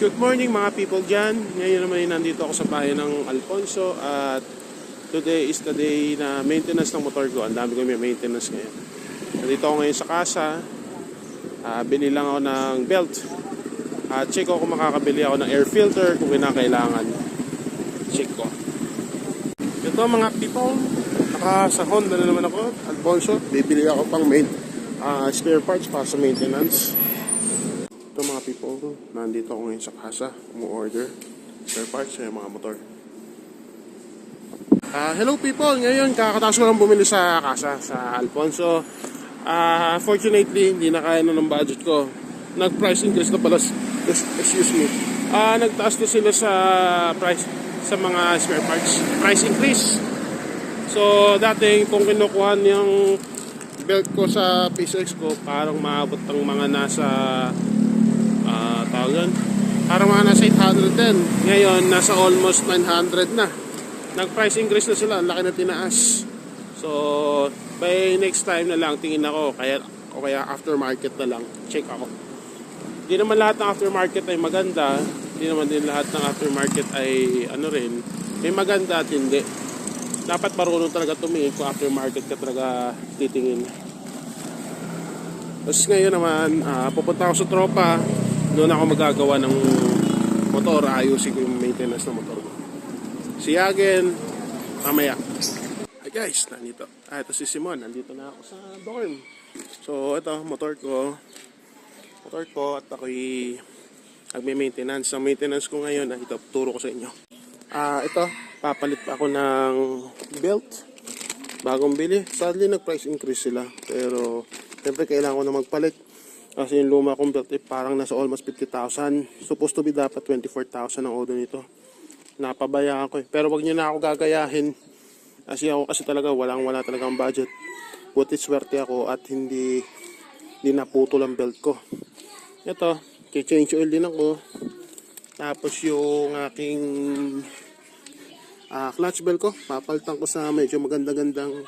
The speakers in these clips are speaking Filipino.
Good morning mga people dyan. Ngayon naman nandito ako sa bayan ng Alfonso at today is the day na maintenance ng motor ko. Ang dami ko may maintenance ngayon. Nandito ako ngayon sa casa. Bili lang ako ng belt. Check ko kung makakabili ako ng air filter kung kinakailangan. Check ko. Ito mga people, sa Honda na naman ako, Alfonso. Bibili ako pang spare parts para sa maintenance. Ito mga people, nandito ako ngayon sa casa, umu-order spare parts sa mga motor. Hello people, ngayon kakataas ko lang bumili sa casa, sa Alfonso. Fortunately, hindi na kaya na ng budget ko. Nag-price increase na pala, excuse me. Nagtaas na sila sa price sa mga spare parts. Price increase. So, dating kung kinukuha yung belt ko sa PCX ko, parang maabot ng mga nasa parang mga nasa 810. Ngayon nasa almost 900 na. Nag-price increase na sila, ang laki na tinaas. So by next time na lang tingin ako, kaya aftermarket na lang check ako. Hindi naman lahat ng aftermarket ay maganda, hindi naman din lahat ng aftermarket ay may maganda at hindi. Dapat marunong talaga tumingin kung aftermarket ka talaga titingin. Tapos ngayon naman pupunta ako sa tropa. Doon ako magagawa ng motor. Ayusin ko yung maintenance ng motor ko. See you again mamaya. Hi guys, nandito. Ito si Simon. Nandito na ako sa dorm. So ito, motor ko at ako'y nagme-maintenance. Ang maintenance ko ngayon, ito, turo ko sa inyo. Ito, papalit pa ako ng belt. Bagong bili. Sadly, nag-price increase sila. Pero, siyempre, kailangan ko na magpalit. Kasi yung luma kong belt parang nasa almost 50,000. Supposed to be dapat 24,000 ang order nito. Napabaya ako eh. Pero wag niyo na ako gagayahin. Kasi talaga wala talagang budget. Buti swerte ako at hindi naputol ang belt ko. Ito, change oil din ako. Tapos yung aking clutch belt ko, papalitan ko sa medyo maganda-gandang,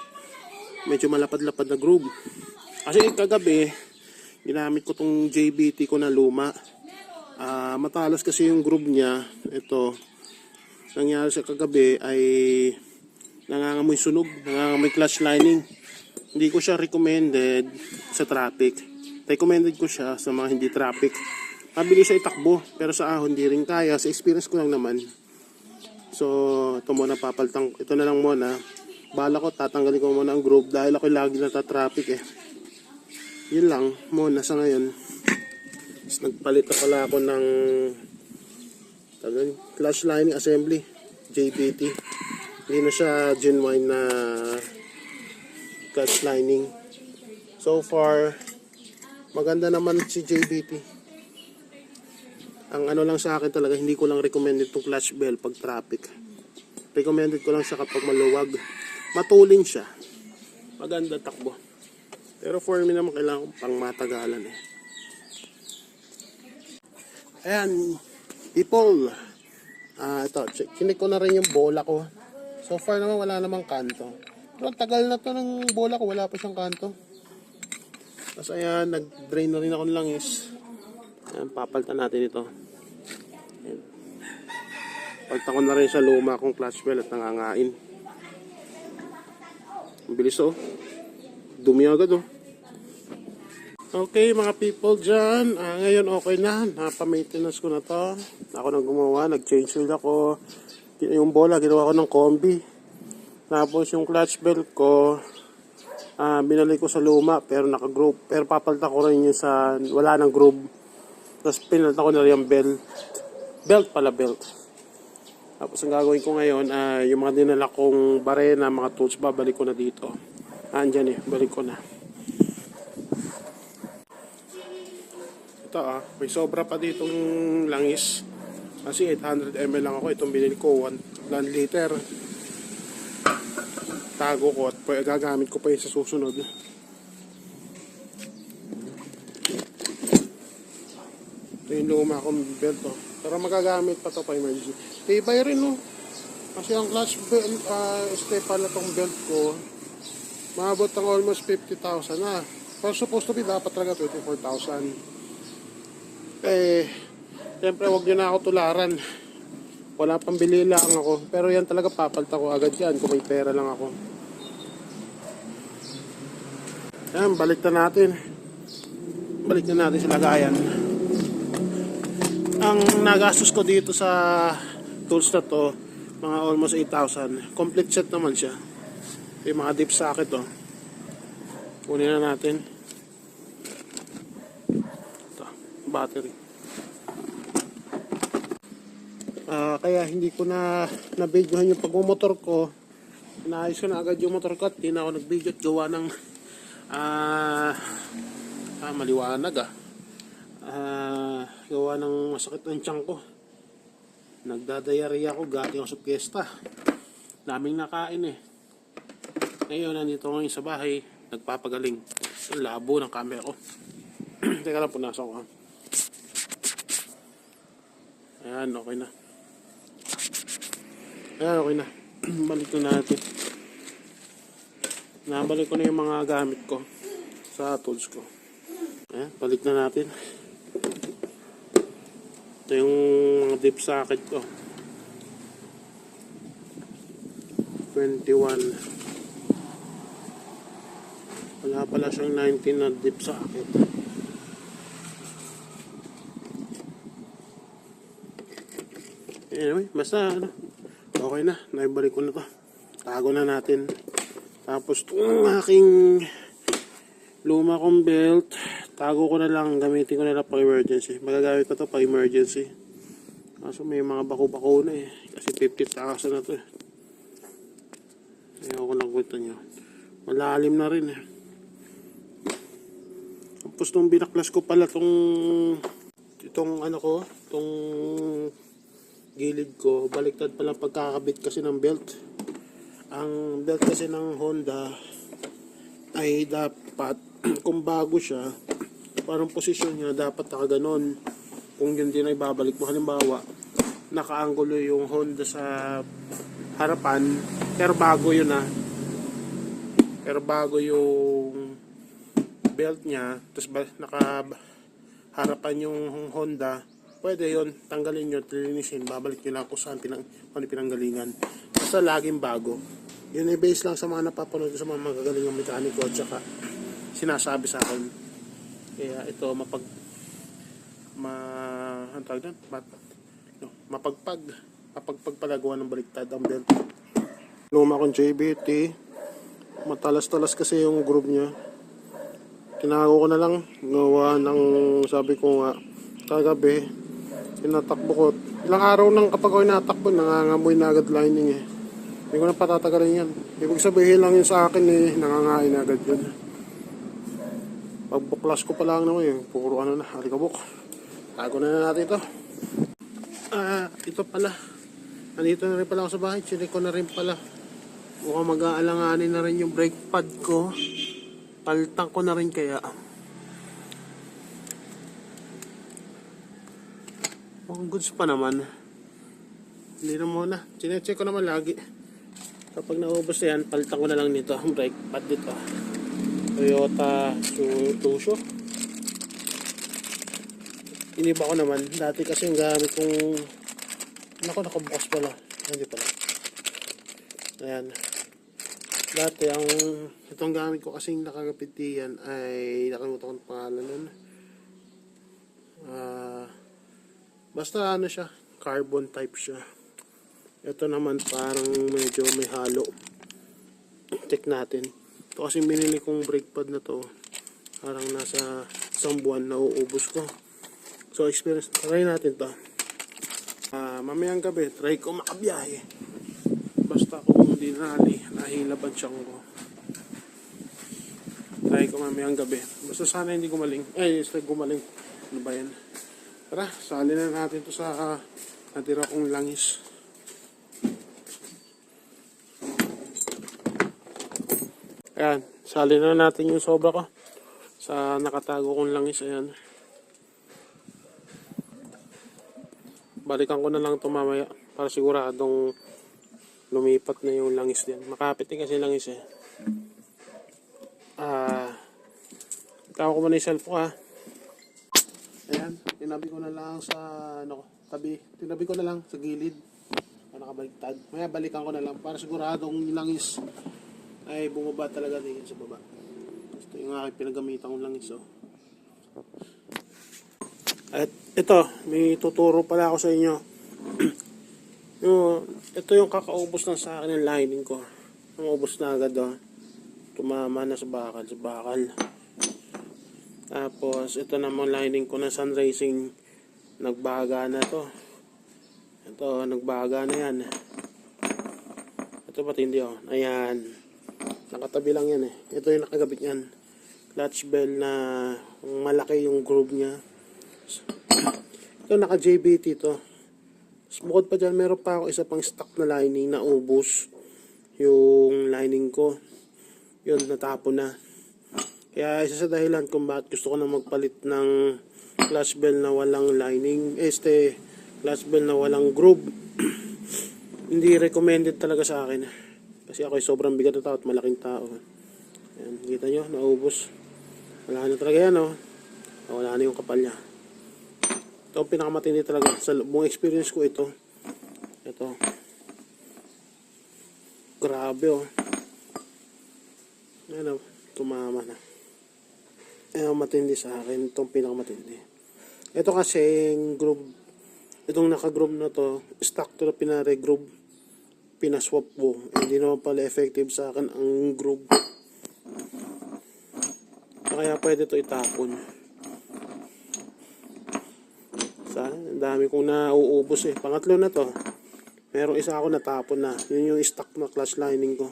medyo malapad-lapad na groove. Kasi kagabi, ginamit ko tong JBT ko na luma. Matalas kasi yung groove niya. Ito, nangyari sa kagabi ay nangangamoy sunog, nangangamoy clutch lining. Hindi ko siya recommended sa traffic. Recommended ko siya sa mga hindi traffic. Mabilis siya itakbo, pero sa ahon hindi rin kaya. Sa experience ko lang naman. So, ito muna papalitan. Ito na lang muna. Bala ko, tatanggalin ko muna ang groove dahil ako lagi nata-traffic eh. Yun lang muna sa ngayon. Tapos nagpalit na pala ako ng clutch lining assembly JBT. Hindi na siya genuine na clutch lining. So far maganda naman si JBT. Ang lang sa akin talaga, hindi ko lang recommended itong clutch bell pag traffic. Recommended ko lang siya kapag maluwag. Matuling siya, maganda takbo. Pero for me naman kailangan ko pang matagalan eh. Ayan, people. Ito, chinik ko na rin yung bola ko. So far naman wala namang kanto. Pero tagal na to ng bola ko, wala pa siyang kanto. Tapos ayan, nag-drain na rin ako ng langis. Ayan, papalitan natin ito. Ayan. Palitan ko na rin sa luma kong clutch bell at nangangain. Ang bilis oh. Dumi agad oh. Okay mga people dyan, ngayon okay na, napa-maintenance ko na to. Ako nang gumawa, nag-change oil ako. Yung bola, ginawa ko ng combi. Tapos yung clutch belt ko, binalik ko sa luma pero naka-groove. Pero papalitan ko rin yung sa wala ng groove. Tapos pinalitan ko na rin yung belt. Belt. Tapos ang gagawin ko ngayon, yung mga dinala kong barena, mga tools, babalik ko na dito. Andyan eh, balik ko na. Ito may sobra pa ditong langis. Kasi 800 ml lang ako. Itong binili ko 1 liter. Tago ko at gagamit ko pa yun sa susunod. Ito yung luma kong belt pero magagamit pa to pa emergency. Tibay rin kasi ang clutch belt, stepal na tong belt ko, maabot ng almost 50,000 na. Pero supposed to be dapat talaga 24,000. Siyempre, huwag nyo na ako tularan. Wala pang bili lang ako. Pero yan talaga, papalta ko agad yan kung may pera lang ako. Yan, balik na natin. Balik na natin sa lagayan. Ang nagastos ko dito sa tools na to, mga almost 8,000. Complete set naman siya. Yung mga dip socket to. Kunin na natin. Ito, battery. Kaya hindi ko na na-videohan yung pagmumotor ko. Inaayos ko na agad yung motor ko at hindi na ako nag-video at gawa ng maliwanag gawa ng masakit ng tiyan ko. Nagdadayari ako, galing ako sa piyesta. Daming nakain eh. Ngayon, nandito ngayon sa bahay, nagpapagaling. Ang labo ng camera ko. Teka lang, punasan ko. Ayan, okay na. Ayan, okay na. Balik na natin. Nabalik ko na yung mga gamit ko sa tools ko. Ayan, balik na natin. Ito yung mga dip socket ko. 21. Wala pala siyang 19 na dip socket. Anyway, basta okay na. Naibalik ko na to. Tago na natin. Tapos itong aking luma kong belt, tago ko na lang, gamitin ko na lang pang emergency. Magagamit ko to pang emergency. Kaso may mga bako-bako na eh. Kasi 50,000 na to eh. Ayaw ko lang kwento nyo. Malalim na rin eh. Tapos nung binaklas ko pala itong ano ko, itong gilid ko, baliktad pala pagkakabit kasi ng belt. Ang belt kasi ng Honda ay dapat kung bago siya, parang posisyon niya dapat nakaganon. Kung yun din ay babalik mo, halimbawa nakaanggulo yung Honda sa harapan, pero bago yun pero bago yung belt niya, tapos nakaharapan yung Honda, pwede yun, tanggalin nyo, linisin, babalik nyo lang kung saan pinanggalingan. Basta laging bago. Yun ay base lang sa mga napapanood sa mga magagaling ng mekaniko at saka sinasabi sa akin. Kaya ito mapagpagpalagawa ng baliktad ang belt. Luma kong JBT, matalas-talas kasi yung groove niya. Tinago ko na lang, gawa ng sabi ko nga kagabi, tinatakbo ko. Ilang araw nang kapag ako inatakbo, nangangamoy na agad lining eh. Hindi ko na patatagalin yan. Ibig sabihin lang yun sa akin eh, nangangain agad yun. Pagbuklas ko pa lang naman eh, puro ano na, alikabok. Tago na natin ito. Ito pala. Nandito na rin pala ako sa bahay, chinik ko na rin pala. Mukhang mag-aalanganin na rin yung brake pad ko. Paltang ko na rin kaya. Mukhang goods pa naman. Hindi na muna. Chinecheck ko naman lagi. Kapag naubos na yan, palitan ko na lang nito ang brake pad dito. Toyota Tusho. Iniba ko naman. Dati kasi yung gamit kong nakabukas pala. Hindi pala. Ayan. Dati itong gamit ko kasing nakagapit diyan ay nakalimutan ko ang pangalan nun. Basta ano siya, carbon type siya. Ito naman parang medyo may halo. Check natin. Ito kasi binili kong brake pad na to. Parang nasa isang buwan na uubos ko. So experience, try natin to. Mamayang gabi, try ko makabiyahe. Basta kung hindi nahilaban siyang ko. Try ko mamayang gabi. Basta sana hindi gumaling. Gumaling. Ano ba yan? Tara, sali na natin to sa natira kong langis. Ayan, sali na natin yung sobra ko sa nakatago kong langis. Ayan. Balikan ko na lang ito mamaya para siguradong lumipat na yung langis din. Makapit din kasi langis eh. Tawa ko muna yung cellphone ha. Ayan, tinabi ko na lang sa, tinabi ko na lang sa gilid. Nakabaliktad. Maya balikan ko na lang para siguradong yung langis ay bumaba talaga din sa baba. Ito yung aking pinagamitan kong langis. Oh. At ito, may tuturo pala ako sa inyo. Ito yung kakaubos na sa akin ng lining ko. Umubos na agad. Oh. Tumama na sa bakal. Tapos ito namang lining ko na Sun Racing. Nagbaga na to. Ito, nagbaga na yan. Ito pati hindi oh. Ayan. Nakatabi lang yan eh. Ito yung nakagabit yan. Clutch bell na malaki yung groove niya. Ito naka JBT to. Bukod pa dyan, meron pa ako isa pang stock na lining na ubos. Yung lining ko. Yun, natapon na. Kaya isa sa dahilan kung bakit gusto ko na magpalit ng clutch bell na walang lining. Clutch bell na walang groove. Hindi recommended talaga sa akin. Kasi ako ay sobrang bigat na tao at malaking tao. Ayan, kita nyo, naubos. Wala na talaga yan, oh. Wala na yung kapal niya. Ito ang pinakamatindi talaga. Sa buong experience ko ito. Ito. Grabe, oh. Ayan, oh. Tumama na. Ayan, matindi sa akin. Ito ang pinakamatindi. Ito kasi yung groove. Itong naka-groove na to, stock to na pinare-groove, pinaswap ko. Hindi naman pala effective sa akin ang groove. Kaya pwede to itapon. Ang dami kong nauubos eh. Pangatlo na to. Merong isa ako natapon na. Yun yung stock na clutch lining ko.